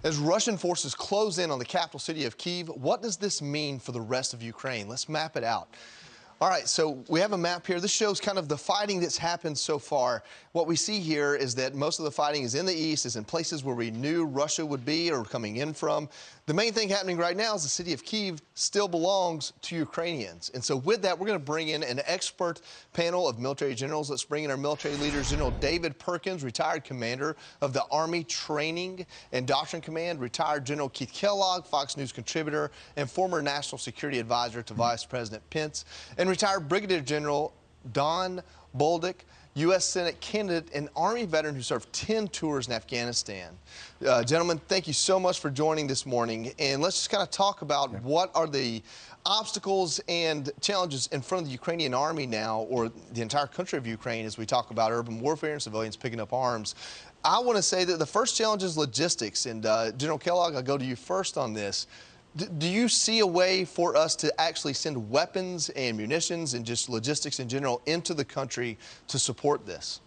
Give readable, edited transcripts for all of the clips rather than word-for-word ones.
As Russian forces close in on the capital city of Kyiv, what does this mean for the rest of Ukraine? Let's map it out. All right, so we have a map here. This shows kind of the fighting that's happened so far. What we see here is that most of the fighting is in the east, is in places where we knew Russia would be or coming in from. The main thing happening right now is the city of Kyiv still belongs to Ukrainians. And so with that, we're going to bring in an expert panel of military generals. Let's bring in our military leaders. General David Perkins, retired commander of the Army Training and Doctrine Command, retired General Keith Kellogg, Fox News contributor and former national security advisor to Vice President Pence, and retired Brigadier General Don Bolduc, U.S. Senate candidate and Army veteran who served 10 tours in Afghanistan. Gentlemen, thank you so much for joining this morning. And let's just kind of talk about what are the obstacles and challenges in front of the Ukrainian army now, or the entire country of Ukraine, as we talk about urban warfare and civilians picking up arms. I want to say that the first challenge is logistics. And General Kellogg, I'll go to you first on this. Do you see a way for us to actually send weapons and munitions and just logistics in general into the country to support this?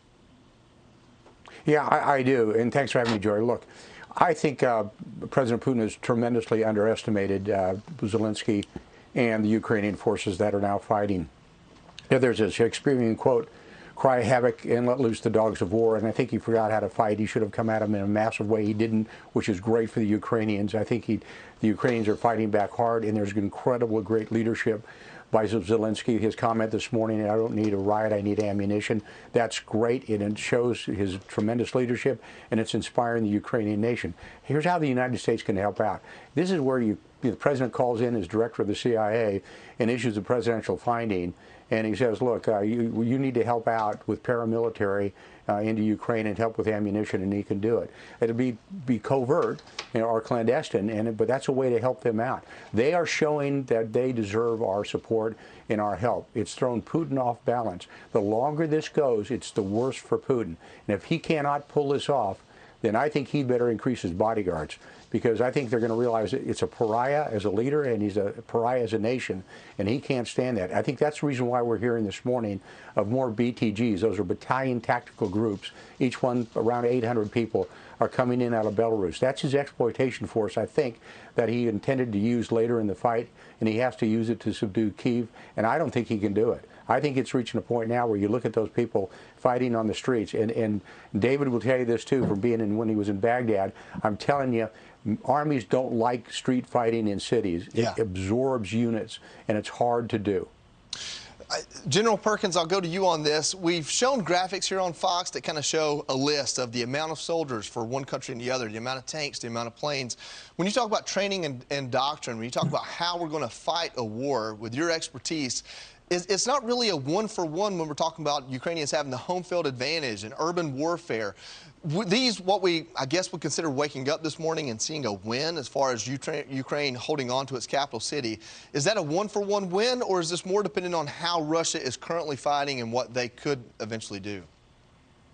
Yeah, I do. And thanks for having me, Jory. Look, I think President Putin has tremendously underestimated Zelensky and the Ukrainian forces that are now fighting. There's a Shakespearean quote, "Cry havoc and let loose the dogs of war," and I think he forgot how to fight. He should have come at him in a massive way. He didn't, which is great for the Ukrainians. I think the Ukrainians are fighting back hard, and there's incredible, great leadership by Zelensky. His comment this morning, "I don't need a riot, I need ammunition." That's great, and it shows his tremendous leadership, and it's inspiring the Ukrainian nation. Here's how the United States can help out. This is where the president calls in as director of the CIA and issues a presidential finding. And he says, look, you need to help out with paramilitary into Ukraine and help with ammunition, and he can do it. It'll be covert, or clandestine, but that's a way to help them out. They are showing that they deserve our support and our help. It's thrown Putin off balance. The longer this goes, it's the worse for Putin. And if he cannot pull this off, then I think he better increase his bodyguards, because I think they're going to realize that it's a pariah as a leader and he's a pariah as a nation, and he can't stand that. I think that's the reason why we're hearing this morning of more BTGs. Those are battalion tactical groups. Each one around 800 people are coming in out of Belarus. That's his exploitation force, I think, that he intended to use later in the fight, and he has to use it to subdue Kyiv, and I don't think he can do it. I think it's reaching a point now where you look at those people fighting on the streets, and David will tell you this too from being in when he was in Baghdad. I'm telling you, armies don't like street fighting in cities. It absorbs units, and it's hard to do. General Perkins, I'll go to you on this. We've shown graphics here on Fox that kind of show a list of the amount of soldiers for one country and the other, the amount of tanks, the amount of planes. When you talk about training and doctrine, when you talk about how we're going to fight a war with your expertise, it's not really a one-for-one when we're talking about Ukrainians having the home field advantage and urban warfare. These, what we, I guess, would consider waking up this morning and seeing a win as far as Ukraine holding on to its capital city. Is that a one-for-one win, or is this more dependent on how Russia is currently fighting and what they could eventually do?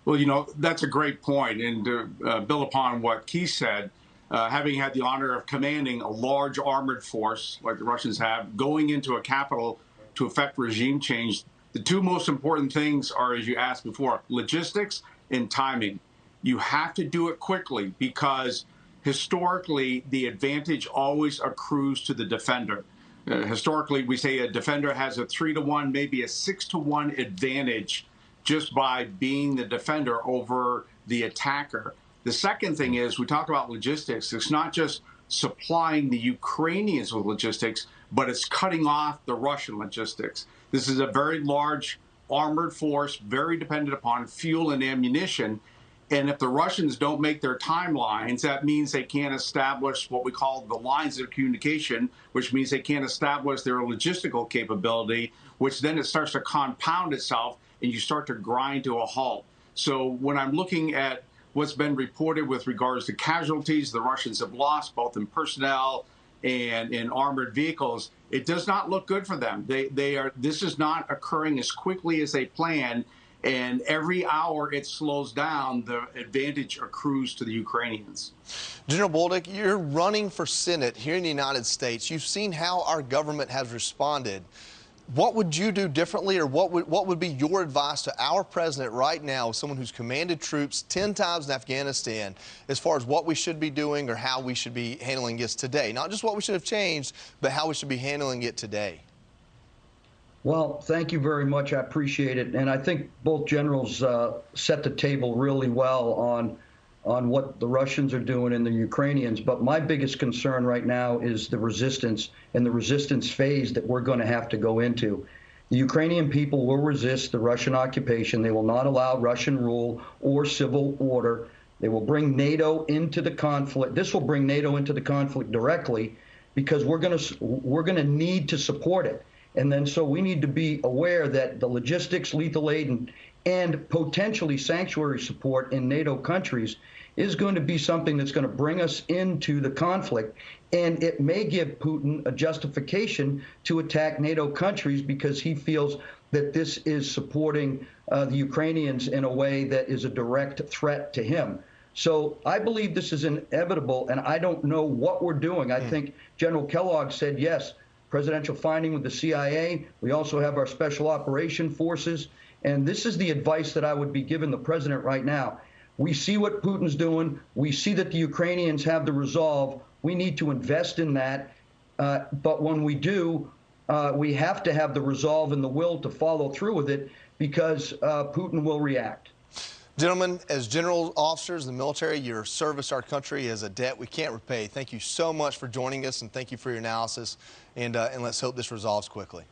Well, you know, that's a great point. And to build upon what Keith said, having had the honor of commanding a large armored force like the Russians have, going into a capital to effect regime change, the two most important things are, as you asked before, logistics and timing. You have to do it quickly, because historically the advantage always accrues to the defender. Historically, we say a defender has a 3-to-1, maybe a 6-to-1 advantage just by being the defender over the attacker. The second thing is, we talk about logistics. It's not just supplying the Ukrainians with logistics, but it's cutting off the Russian logistics. This is a very large armored force, very dependent upon fuel and ammunition. And if the Russians don't make their timelines, that means they can't establish what we call the lines of communication, which means they can't establish their logistical capability, which then it starts to compound itself and you start to grind to a halt. So when I'm looking at what's been reported with regards to casualties the Russians have lost, both in personnel and in armored vehicles, it does not look good for them. This is not occurring as quickly as they planned, and every hour it slows down, the advantage accrues to the Ukrainians. General Bolduc, you're running for Senate here in the United States. You've seen how our government has responded What would you do differently, or what would be your advice to our president right now, someone who's commanded troops 10 times in Afghanistan, as far as what we should be doing or how we should be handling this today? Not just what we should have changed, but how we should be handling it today. Well, thank you very much. I appreciate it. And I think both generals set the table really well on what the Russians are doing and the Ukrainians. But my biggest concern right now is the resistance and the resistance phase that we're going to have to go into. The Ukrainian people will resist the Russian occupation. They will not allow Russian rule or civil order. They will bring NATO into the conflict. This will bring NATO into the conflict directly, because we're going to need to support it. And then so we need to be aware that the logistics, lethal aid, and potentially sanctuary support in NATO countries is going to be something that's going to bring us into the conflict. And it may give Putin a justification to attack NATO countries, because he feels that this is supporting the Ukrainians in a way that is a direct threat to him. So I believe this is inevitable, and I don't know what we're doing. I think General Kellogg said, yes, presidential finding with the CIA. We also have our special operation forces. And this is the advice that I would be giving the president right now. We see what Putin's doing. We see that the Ukrainians have the resolve. We need to invest in that. But when we do, we have to have the resolve and the will to follow through with it, because Putin will react. Gentlemen, as general officers in the military, your service to our country is a debt we can't repay. Thank you so much for joining us, and thank you for your analysis. And let's hope this resolves quickly.